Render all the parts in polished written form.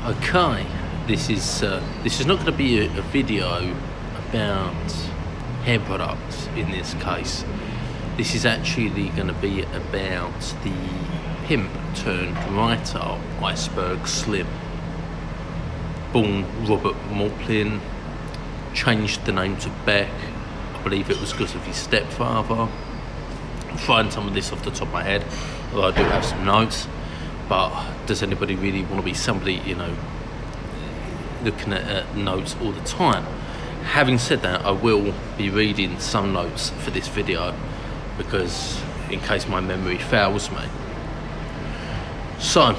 Okay, this is not going to be a video about hair products in this case. This is actually going to be about the pimp turned writer Iceberg Slim. Born Robert Morplin, changed the name to Beck. I believe it was because of his stepfather. I'm trying some of this off the top of my head, although I do have some notes. But does anybody really want to be somebody, looking at notes all the time? Having said that, I will be reading some notes for this video because in case my memory fails me. So,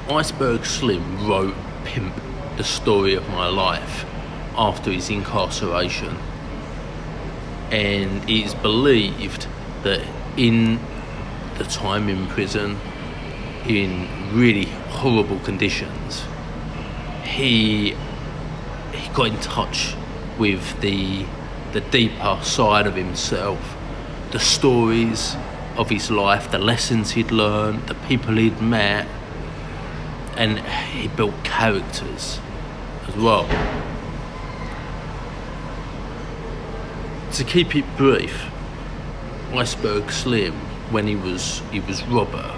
Iceberg Slim wrote Pimp, the story of my life, after his incarceration, and it is believed that in the time in prison, in really horrible conditions, he got in touch with the deeper side of himself, the stories of his life, the lessons he'd learned, the people he'd met, and he built characters as well. To keep it brief, Iceberg Slim, when he was Robert,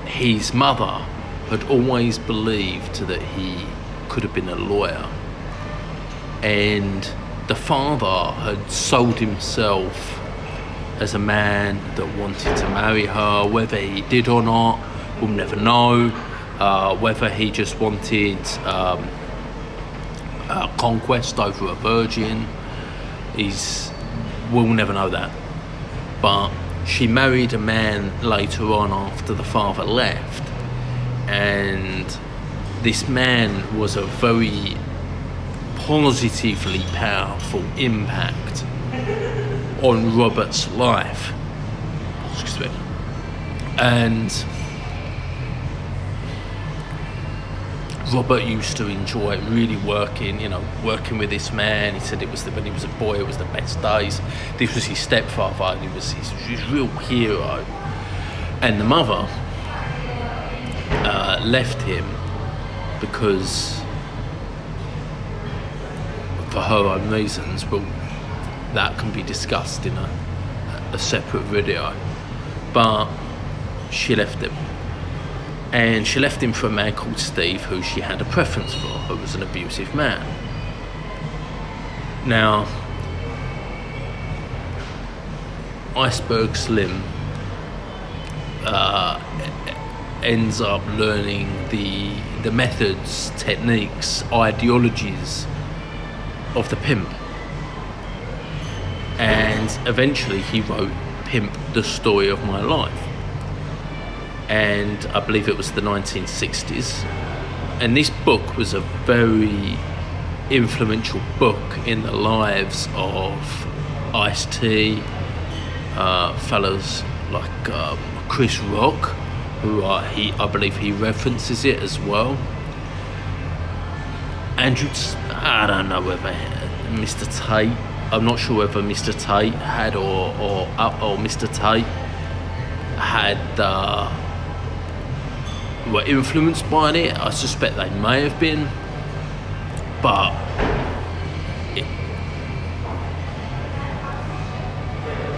his mother had always believed that he could have been a lawyer, and the father had sold himself as a man that wanted to marry her. Whether he did or not, we'll never know. Whether he just wanted a conquest over a virgin, we'll never know that. But she married a man later on after the father left, and this man was a very positively powerful impact on Robert's life. Excuse me. And Robert used to enjoy really working with this man. He said when he was a boy, it was the best days. This was his stepfather, and he was his real hero. And the mother left him because, for her own reasons, well, that can be discussed in a separate video. But she left him. And she left him for a man called Steve, who she had a preference for, who was an abusive man. Now, Iceberg Slim ends up learning the methods, techniques, ideologies of the pimp. And eventually he wrote Pimp, the story of my life. And I believe it was the 1960s. And this book was a very influential book in the lives of Ice-T, fellas like Chris Rock, who I believe he references it as well. Andrew, I don't know whether Mr. Tate, I'm not sure whether Mr. Tate had or Mr. Tate had were influenced by it. I suspect they may have been, but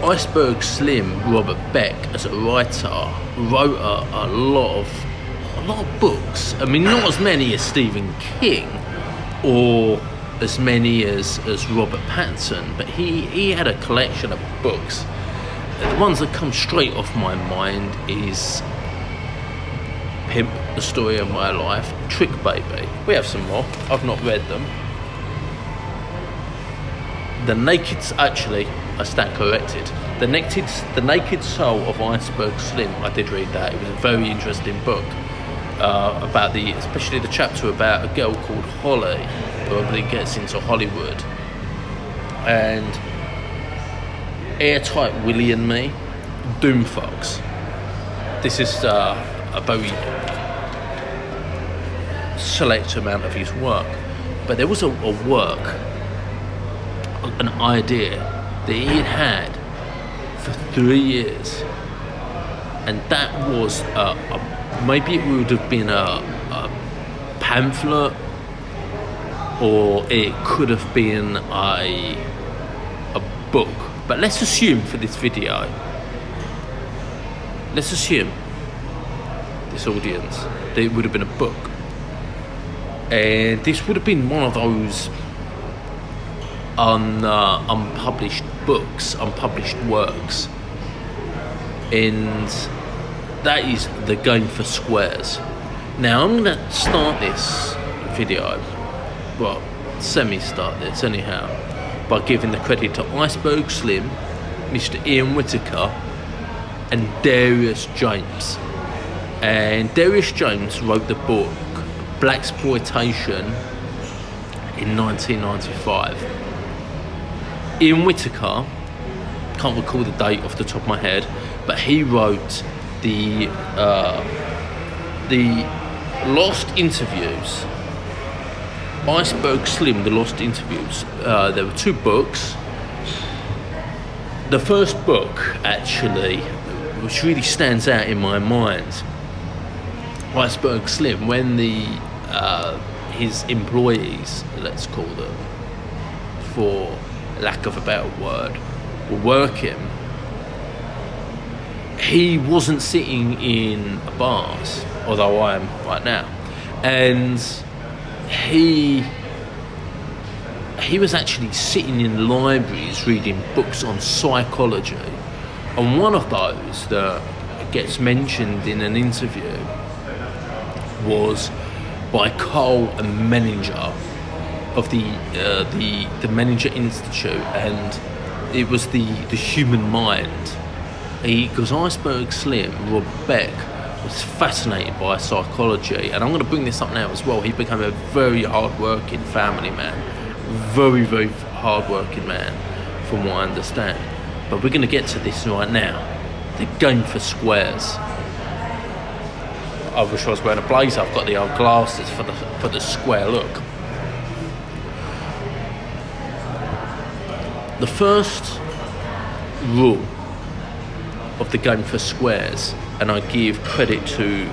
Iceberg Slim, Robert Beck, as a writer, wrote a lot of books. I mean, not as many as Stephen King or as many as Robert Pattinson, but he had a collection of books. The ones that come straight off my mind is Pimp, the story of my life, Trick Baby. We have some more. I've not read them. I stand corrected. The Naked Soul of Iceberg Slim. I did read that. It was a very interesting book about especially the chapter about a girl called Holly, who I believe gets into Hollywood, and Airtight Willie and Me, Doom Fox. This is a very select amount of his work, but there was a work, an idea that he had for 3 years, and that was maybe it would have been a pamphlet, or it could have been a book. But let's assume for this video, let's assume this audience that it would have been a book, and this would have been one of those unpublished books, unpublished works, and that is The Game for Squares. Now I'm going to start this video, well, semi-start this anyhow, by giving the credit to Iceberg Slim, Mr. Ian Whitaker, and Darius James. And Darius James wrote the book Blaxploitation in 1995. Ian Whitaker, can't recall the date off the top of my head, but he wrote the Lost Interviews. Iceberg Slim, The Lost Interviews. There were two books. The first book, actually, which really stands out in my mind, Iceberg Slim, when his employees, let's call them, for lack of a better word, were working, he wasn't sitting in bars, although I am right now, and he was actually sitting in libraries reading books on psychology, and one of those that gets mentioned in an interview was by Cole and Menninger of the Menninger Institute, and it was the human mind. Because Iceberg Slim, Rob Beck, was fascinated by psychology, and I'm going to bring this up now as well. He became a very hard-working family man, very, very hard-working man, from what I understand. But we're going to get to this right now. The Game for Squares. I wish I was wearing a blazer. I've got the old glasses for the square look. The first rule of the Game for Squares, and I give credit to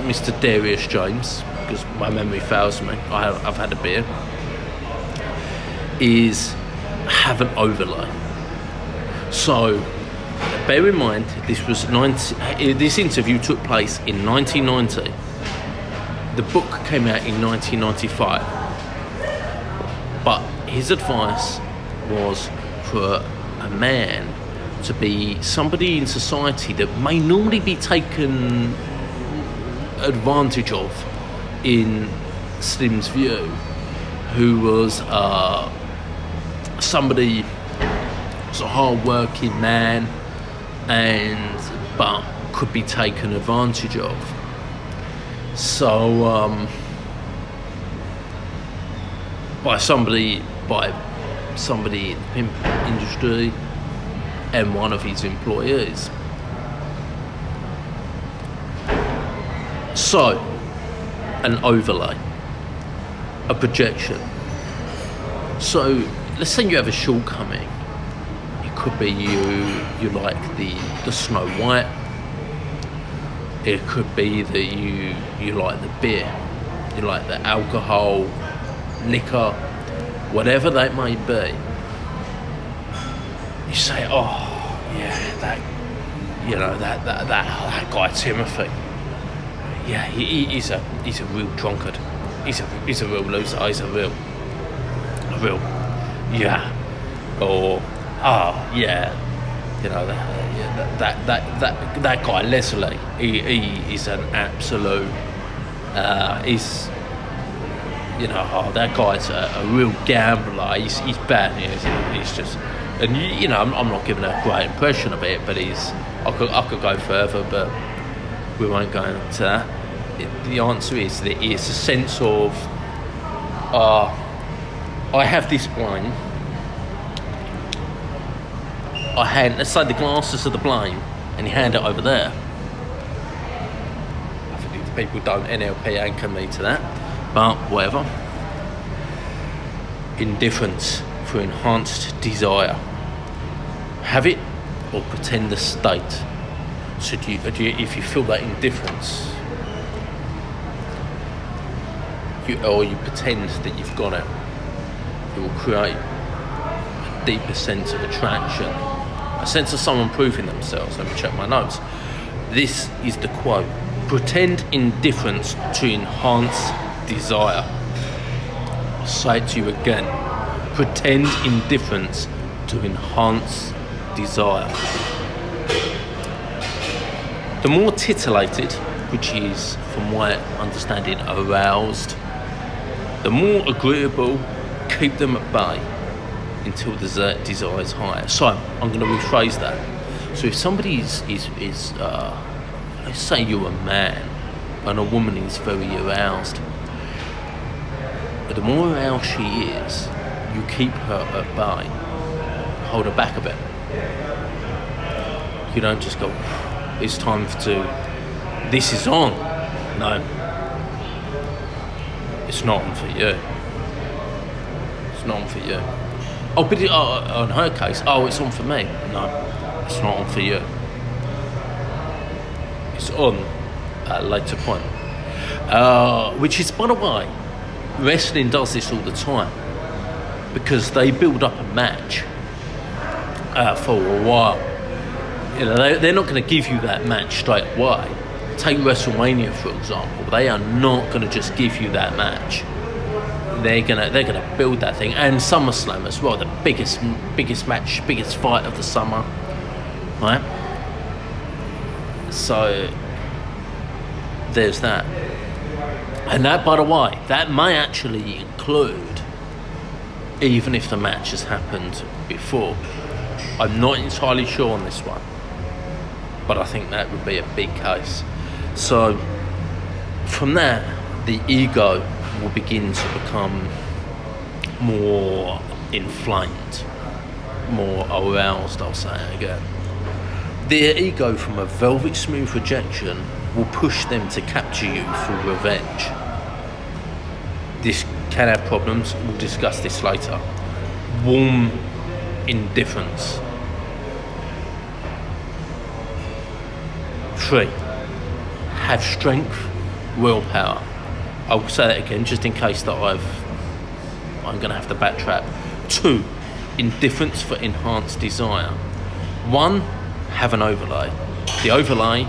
Mr. Darius James, because my memory fails me, I've had a beer, is have an overlay. So bear in mind, this interview took place in 1990. The book came out in 1995. But his advice was for a man to be somebody in society that may normally be taken advantage of, in Slim's view, who was somebody who's a hard-working man, but could be taken advantage of. So by somebody in the pimp industry and one of his employees. So, an overlay, a projection. So, let's say you have a shortcoming. It could be you like the Snow White. It could be that you like the beer, you like the alcohol, liquor, whatever that may be. You say, oh yeah, that guy Timothy. Yeah, he's a real drunkard. He's a real loser. He's a real yeah. Or yeah, that guy Leslie. He's an absolute. That guy's a real gambler. He's bad. He's just. And I'm not giving a great impression of it, but I could go further, but we won't go into that. The answer is that it's a sense of I have this blame. Let's say the glasses are the blame, and you hand it over there. I think the people don't NLP anchor me to that, but whatever. Indifference for enhanced desire. Have it or pretend the state. So if you feel that indifference, or you pretend that you've got it, it will create a deeper sense of attraction, a sense of someone proving themselves. Let me check my notes. This is the quote: pretend indifference to enhance desire. I'll say it to you again: pretend indifference to enhance desire. The more titillated, which is, from my understanding, aroused, the more agreeable, keep them at bay until the desire is higher. So I'm going to rephrase that. So if somebody is let's say you're a man and a woman is very aroused, the more aroused she is, you keep her at bay, hold her back a bit. You don't just go, it's time this is on. No, it's not on for you. It's not on for you. Oh, but in her case, it's on for me. No, it's not on for you. It's on at a later point. Which is, by the way, wrestling does this all the time, because they build up a match for a while. You know, they're not going to give you that match straight away. Take WrestleMania, for example. They are not going to just give you that match. They're gonna build that thing. And SummerSlam as well, the biggest match, biggest fight of the summer, right? So there's that. And that, by the way, that may actually include, even if the match has happened before. I'm not entirely sure on this one, but I think that would be a big case. So from that, the ego will begin to become more inflamed, more aroused, I'll say it again. Their ego, from a velvet smooth rejection, will push them to capture you through revenge. This can have problems, we'll discuss this later. Warm indifference. 3. Have strength, willpower. I will say that again, just in case that I'm going to have to backtrack. 2. Indifference for enhanced desire. 1. Have an overlay. The overlay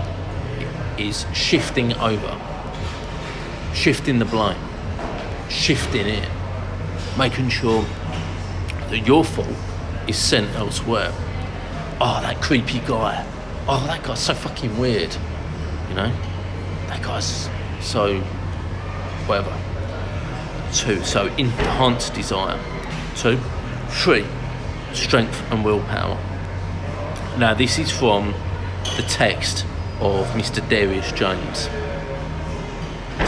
is shifting over, shifting the blame, shifting it, making sure that your fault is sent elsewhere. Oh, that creepy guy. Oh, that guy's so fucking weird. You know, that guy's so whatever. 2. So enhanced desire. 2. 3. Strength and willpower. Now this is from the text of Mr. Darius James.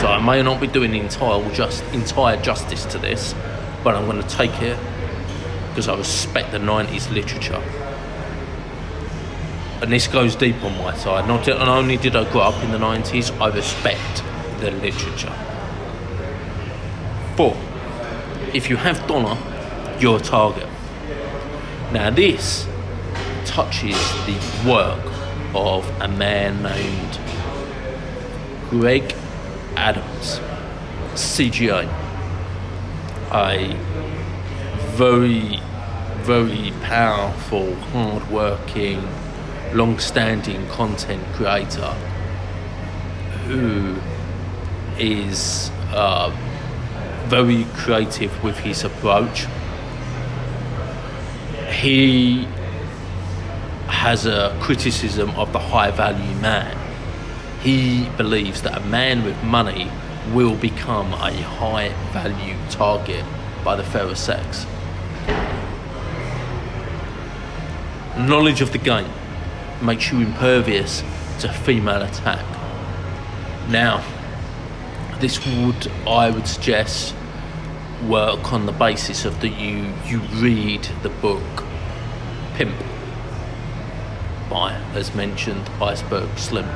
So I may not be doing entire justice to this, but I'm going to take it because I respect the 90s literature. And this goes deep on my side. Not only did I grow up in the 90s, I respect the literature. 4. If you have dollar, you're a target. Now this touches the work of a man named Greg Adams, CGA, a very, very powerful, hard-working, long-standing content creator who is very creative with his approach. He has a criticism of the high-value man. He believes that a man with money will become a high-value target by the fairer sex. Knowledge of the game makes you impervious to female attack. Now, this would, I would suggest, work on the basis of that you read the book Pimp by, as mentioned, Iceberg Slim.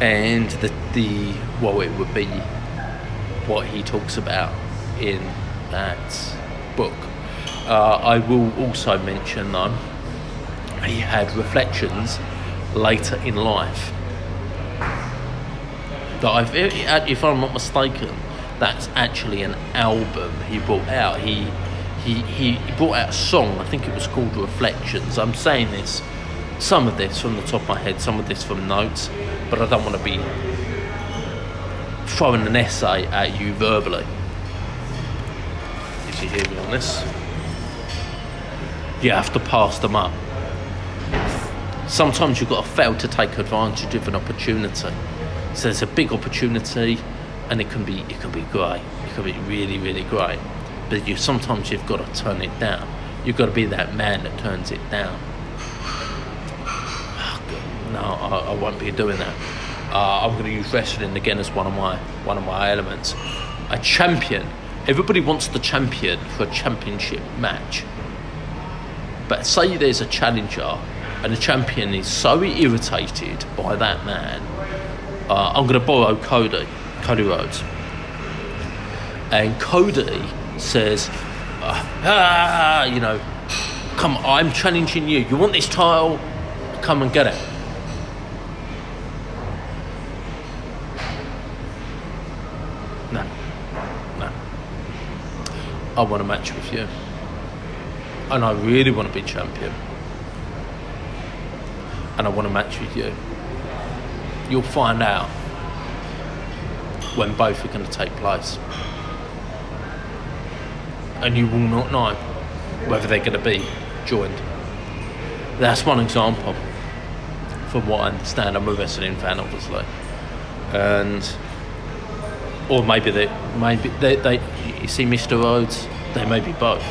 And it would be what he talks about in that book. I will also mention though he had reflections later in life. That if I'm not mistaken, that's actually an album he brought out. He brought out a song, I think it was called Reflections. I'm saying this, some of this from the top of my head, some of this from notes, but I don't want to be throwing an essay at you verbally. If you hear me on this, you have to pass them up. Sometimes you've got to fail to take advantage of an opportunity. So there's a big opportunity, and it can be great. It can be really, really great. But sometimes you've got to turn it down. You've got to be that man that turns it down. No, I won't be doing that. I'm going to use wrestling again as one of my elements. A champion. Everybody wants the champion for a championship match. But say there's a challenger, and the champion is so irritated by that man. I'm going to borrow Cody Rhodes. And Cody says, come on, I'm challenging you. You want this title? Come and get it. No. I want a match with you. And I really want to be champion. And I want a match with you. You'll find out when both are going to take place. And you will not know whether they're going to be joined. That's one example. From what I understand, I'm a wrestling fan, obviously. Or maybe they you see Mr. Rhodes, they may be both.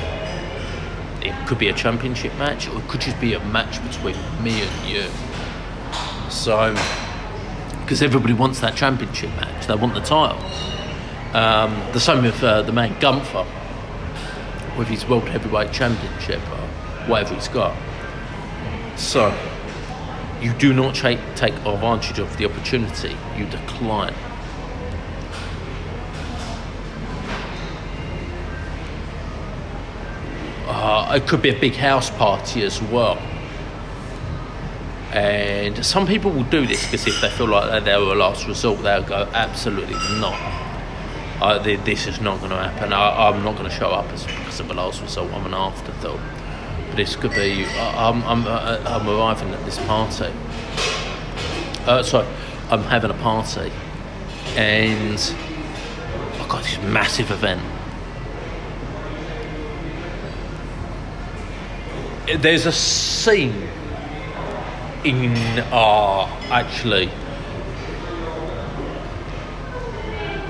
It could be a championship match, or it could just be a match between me and you. So, because everybody wants that championship match, they want the title. The same with the man Gunther, with his World Heavyweight Championship or whatever he's got. So, you do not take advantage of the opportunity, you decline. It could be a big house party as well. And some people will do this because if they feel like they're a last resort, they'll go, absolutely not. This is not going to happen. I'm not going to show up because of a last resort. I'm an afterthought. But this could be, I'm arriving at this party. I'm having a party. And I've got this massive event. There's a scene in actually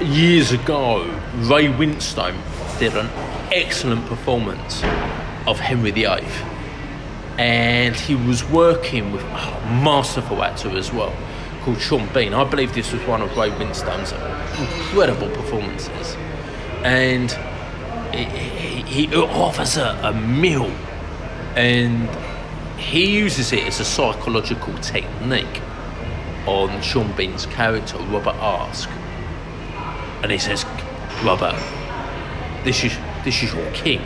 years ago, Ray Winstone did an excellent performance of Henry VIII, and he was working with a masterful actor as well called Sean Bean. I believe this was one of Ray Winstone's incredible performances, and he offers a meal. And he uses it as a psychological technique on Sean Bean's character, Robert Ask. And he says, Robert, this is your king.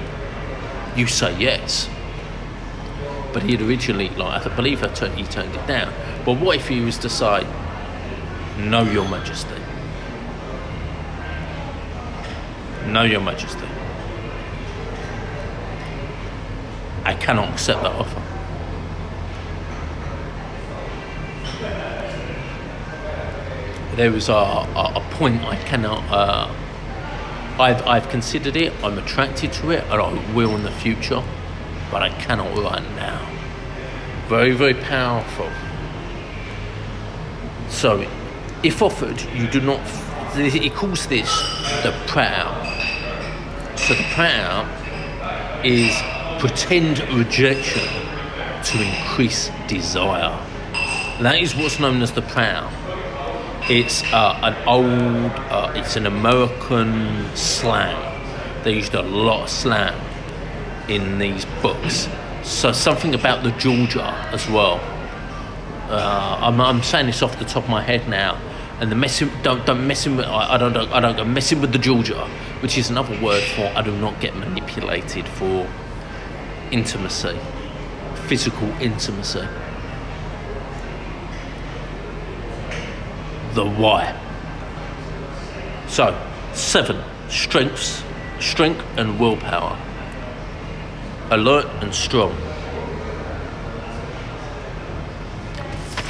You say yes. But he'd originally, I believe he turned it down. But what if he was to say, no, Your Majesty. No, Your Majesty. I cannot accept that offer. There was a point I cannot. I've considered it. I'm attracted to it, and I will in the future, but I cannot right now. Very, very powerful. So, if offered, you do not. He calls this the proud. So the proud is pretend rejection to increase desire. That is what's known as the proud. It's it's an American slang. They used a lot of slang in these books. So something about the Georgia as well. I'm saying this off the top of my head now, and the don't messing with I don't go messing with the Georgia, which is another word for I do not get manipulated for intimacy, physical intimacy. The why. So, 7 strengths, strength and willpower. Alert and strong.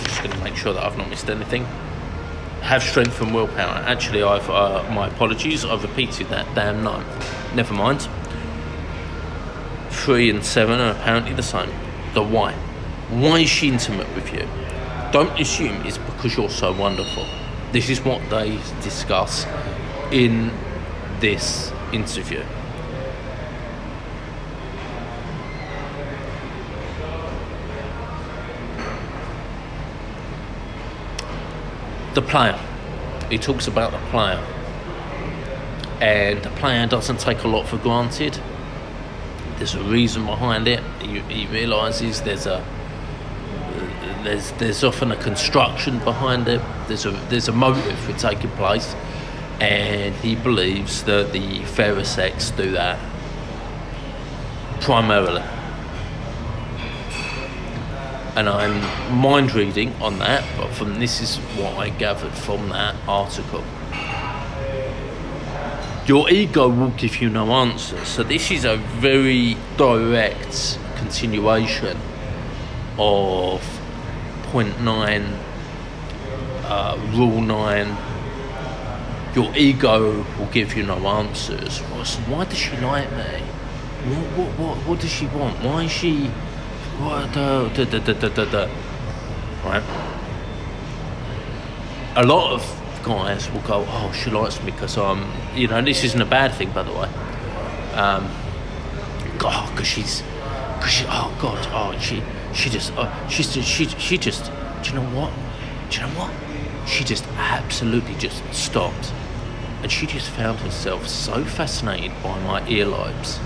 Just going to make sure that I've not missed anything. Have strength and willpower. Actually, I've my apologies. I've repeated that. Damn no. Never mind. 3 and 7 are apparently the same. The why. Why is she intimate with you? Don't assume it's because you're so wonderful. This is what they discuss in this interview. The player. He talks about the player. And the player doesn't take a lot for granted. There's a reason behind it. He realises there's often a construction behind it. There's a motive for taking place, and he believes that the fairer sex do that primarily. And I'm mind reading on that, but this is what I gathered from that article. Your ego will give you no answers. So this is a very direct continuation of point 9, rule 9. Your ego will give you no answers. Why does she like me? What does she want? Why is she... Right? A lot of guys will go, oh, she likes me because I'm, this isn't a bad thing, by the way. She just, do you know what? She just absolutely just stopped. And she just found herself so fascinated by my earlobes.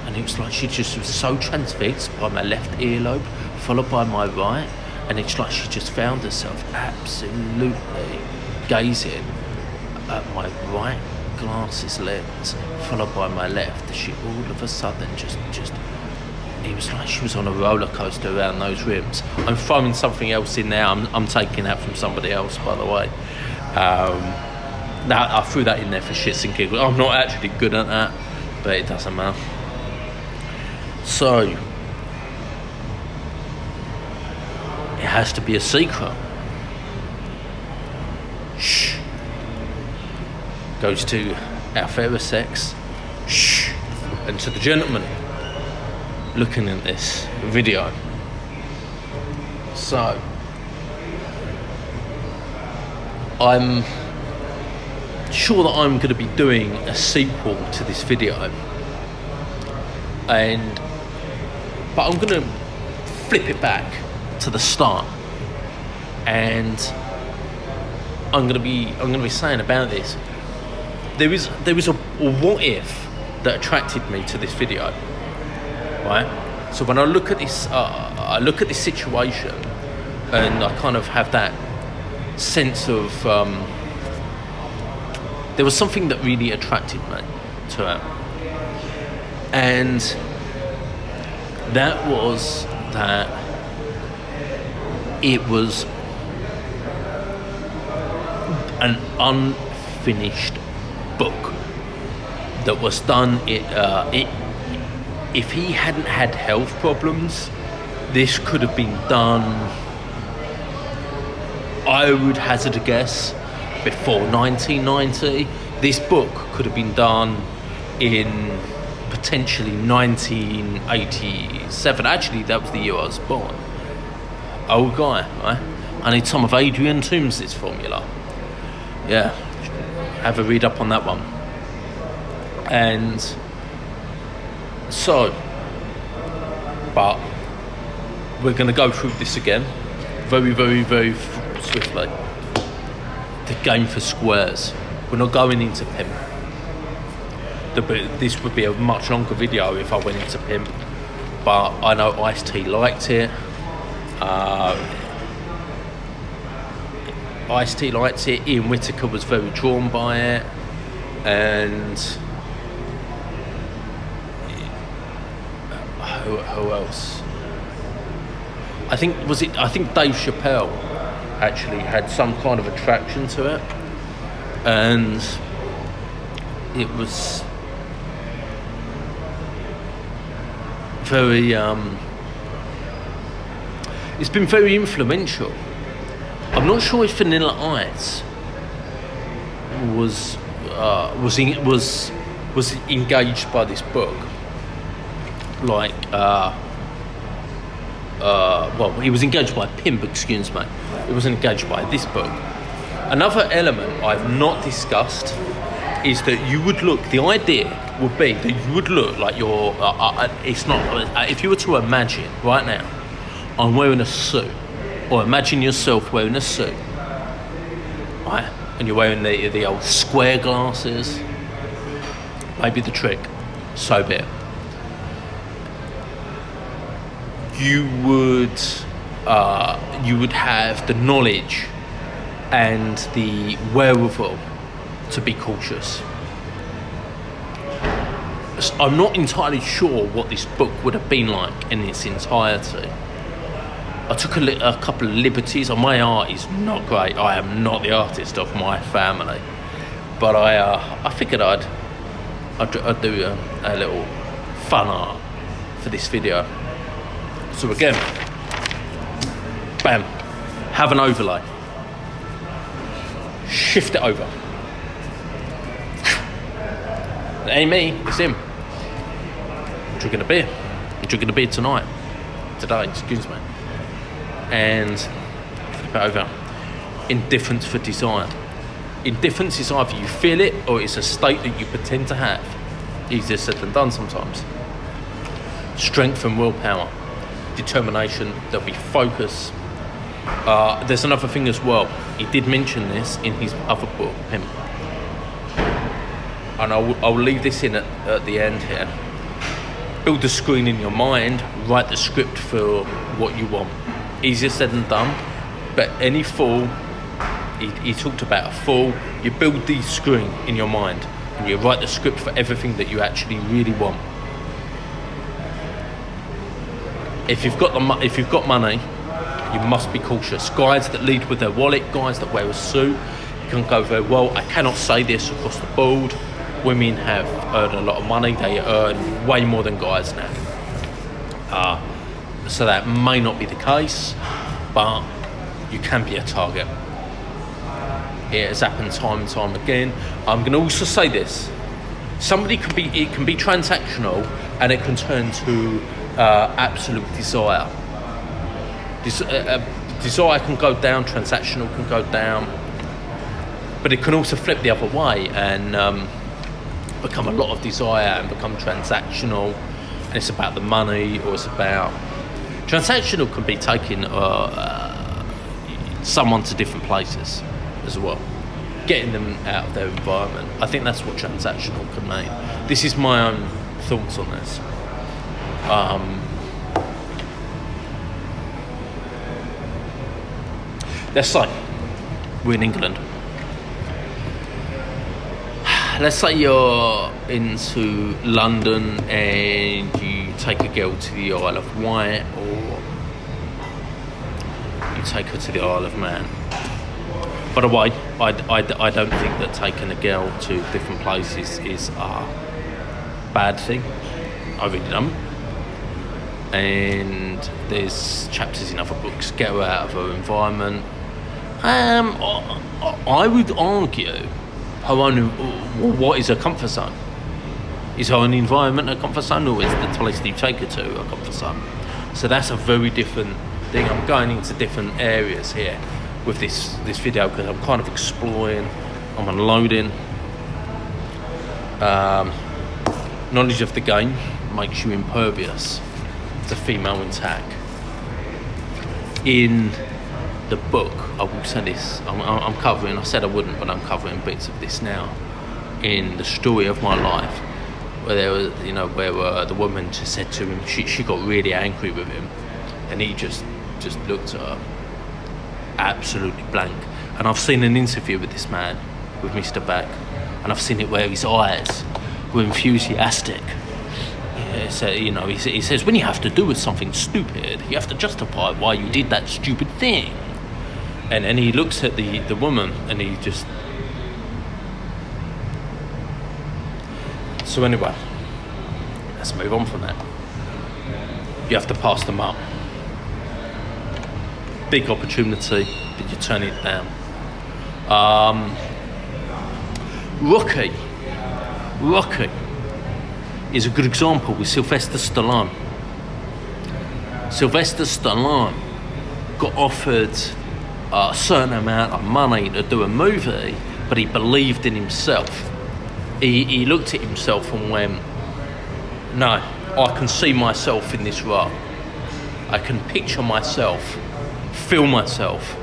And it was like she just was so transfixed by my left earlobe, followed by my right. And it's like she just found herself absolutely gazing at my right glasses lens, followed by my left. She all of a sudden just it was like she was on a roller coaster around those rims. I'm throwing something else in there. I'm taking that from somebody else, by the way. Now I threw that in there for shits and giggles. I'm not actually good at that, but it doesn't matter. So it has to be a secret. Shh. Goes to our fairer sex. Shh. And to the gentleman looking at this video. So I'm sure that I'm going to be doing a sequel to this video, but I'm going to flip it back to the start, and I'm going to be saying about this. There was a what if that attracted me to this video, right? So when I look at this, situation, and I kind of have that sense of there was something that really attracted me to it, and that was that it was an unfinished book that was done. If he hadn't had health problems, this could have been done, I would hazard a guess, before 1990. This book could have been done in potentially 1987. Actually, that was the year I was born. Old guy, right? I need some of Adrian Toombs' formula. Yeah, have a read up on that one. And so, but we're going to go through this again very, very, very swiftly. The game for squares. We're not going into Pimp. This would be a much longer video if I went into Pimp, but I know Ice-T liked it. Ice-T liked it. Ian Whitaker was very drawn by it, and who else? I think Dave Chappelle actually had some kind of attraction to it, and it was very it's been very influential. I'm not sure if Vanilla Ice was engaged by this book, like well, he was engaged by Pimp, excuse me. He wasn't engaged by this book. Another element I've not discussed is that you would look, the idea would be that you would look like you're, it's not, if you were to imagine right now, I'm wearing a suit, or imagine yourself wearing a suit, right, and you're wearing the old square glasses, maybe the trick, so be it. You would have the knowledge and the wherewithal to be cautious. I'm not entirely sure what this book would have been like in its entirety. I took a couple of liberties. My art is not great. I am not the artist of my family, but I figured I'd do a little fun art for this video. So again, bam, have an overlay, shift it over. It ain't me, it's him. I'm drinking a beer. I'm drinking a beer today, excuse me. And flip it over. Indifference for desire. Indifference is either you feel it or it's a state that you pretend to have. Easier said than done sometimes. Strength and willpower. Determination, there'll be focus. There's another thing as well. He did mention this in his other book, Pimp. And I'll leave this in at the end here. Build the screen in your mind, write the script for what you want. Easier said than done, but any fall, he talked about a fall, you build the screen in your mind and you write the script for everything that you actually really want. If you've got money, you must be cautious. Guys that lead with their wallet, guys that wear a suit, can go very well. I cannot say this across the board. Women have earned a lot of money. They earn way more than guys now. So that may not be the case, but you can be a target. It has happened time and time again. I'm going to also say this. It can be transactional, and it can turn to absolute desire. Desire can go down, transactional can go down, but it can also flip the other way and become a lot of desire and become transactional, and it's about the money, or it's about transactional can be taking someone to different places as well, getting them out of their environment. I think that's what transactional can mean. This is my own thoughts on this. Let's say we're in England. Let's say you're into London and you take a girl to the Isle of Wight, or you take her to the Isle of Man. By the way, I don't think that taking a girl to different places is a bad thing. I really don't. And there's chapters in other books, get her out of her environment. I would argue what is a comfort zone? Is her own environment a comfort zone, or is the place that you take her to a comfort zone? So that's a very different thing. I'm going into different areas here with this video because I'm kind of exploring, I'm unloading. Knowledge of the game makes you impervious to female attack. In the book, I will say this, I'm covering, I said I wouldn't, but I'm covering bits of this now. In the story of my life, where there was, where the woman just said to him, she got really angry with him, and he just looked at her absolutely blank. And I've seen an interview with this man, with Mr. Beck, and I've seen it where his eyes were enthusiastic. he says, when you have to do with something stupid, you have to justify why you did that stupid thing. And then he looks at the woman and he just... So anyway, let's move on from that. You have to pass them up. Big opportunity, but you turn it down. Rocky is a good example with Sylvester Stallone. Sylvester Stallone got offered a certain amount of money to do a movie, but he believed in himself. He looked at himself and went, no, I can see myself in this role. I can picture myself, feel myself.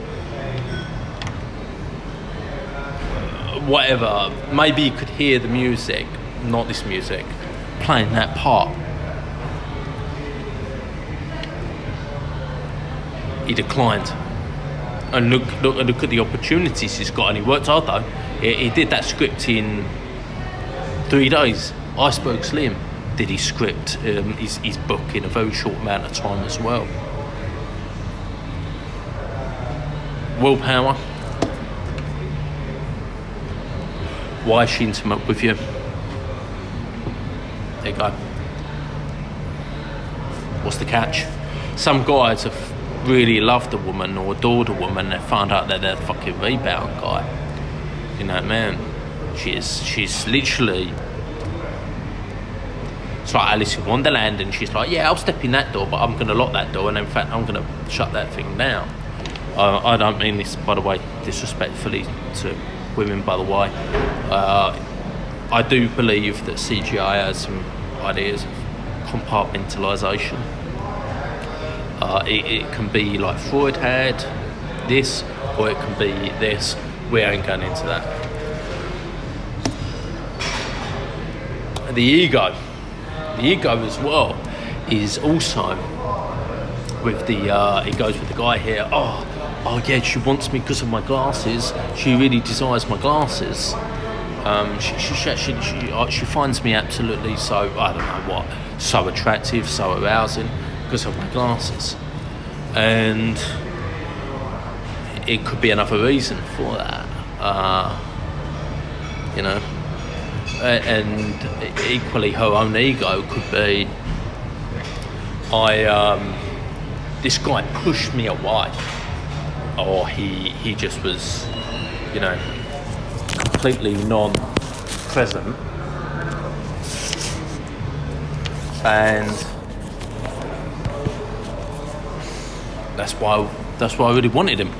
Whatever, maybe you could hear the music, not this music, playing that part. He declined. And look at the opportunities he's got, and he worked hard though. He did that script in 3 days. Iceberg Slim did his script, his book, in a very short amount of time as well. Willpower. Why is she intimate with you? There you go. What's the catch? Some guys have really loved a woman or adored a woman, they found out that they're the fucking rebound guy. You know, man, she's literally, it's like Alice in Wonderland, and she's like, yeah, I'll step in that door, but I'm going to lock that door, and in fact I'm going to shut that thing down. I don't mean this, by the way, disrespectfully to women, by the way. I do believe that CGI has some ideas of compartmentalisation. It can be like Freud had this, or it can be this. We ain't going into that. The ego as well is also with the it goes with the guy here. Oh yeah, she wants me because of my glasses. She really desires my glasses. She finds me absolutely so, I don't know what, so attractive, so arousing because of my glasses. And it could be another reason for that, you know. And equally, her own ego could be, this guy pushed me away, or he just was, you know, completely non-present, and that's why I really wanted him,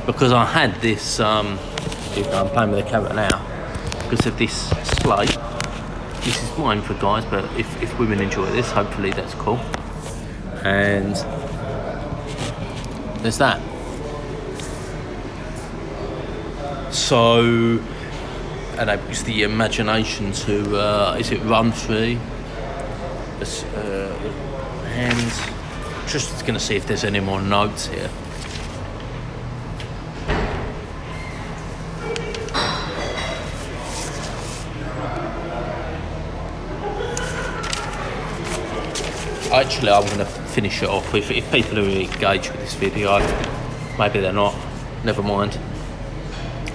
because I had this. I'm playing with the camera now because of this slate. This is mine for guys, but if women enjoy this, hopefully that's cool. And there's that. So, and I use the imagination to, is it run free? And just going to see if there's any more notes here. Actually, I'm going to finish it off. If people are really engaged with this video, maybe they're not, never mind.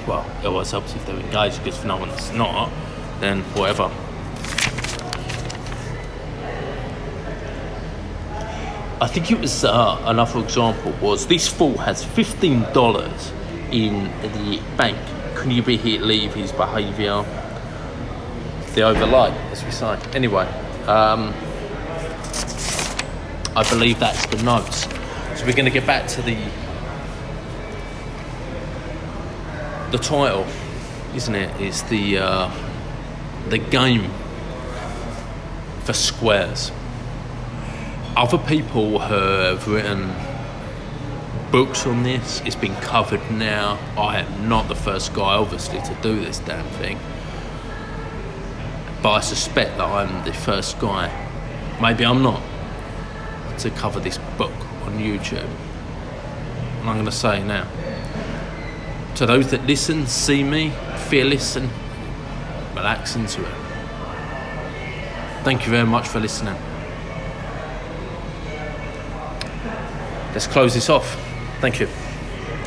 Well, it always helps if they're engaged, because if no one's not, then whatever. I think it was another example was, this fool has $15 in the bank. Can you believe his behaviour? The overlay, as we say. Anyway, I believe that's the notes. So we're going to get back to the title, isn't it? Is the game for squares. Other people have written books on this. It's been covered now. I am not the first guy, obviously, to do this damn thing, but I suspect that I'm the first guy, maybe I'm not, to cover this book on YouTube. And I'm going to say now, to those that listen, see me, feel, listen, relax into it. Thank you very much for listening. Let's close this off. Thank you.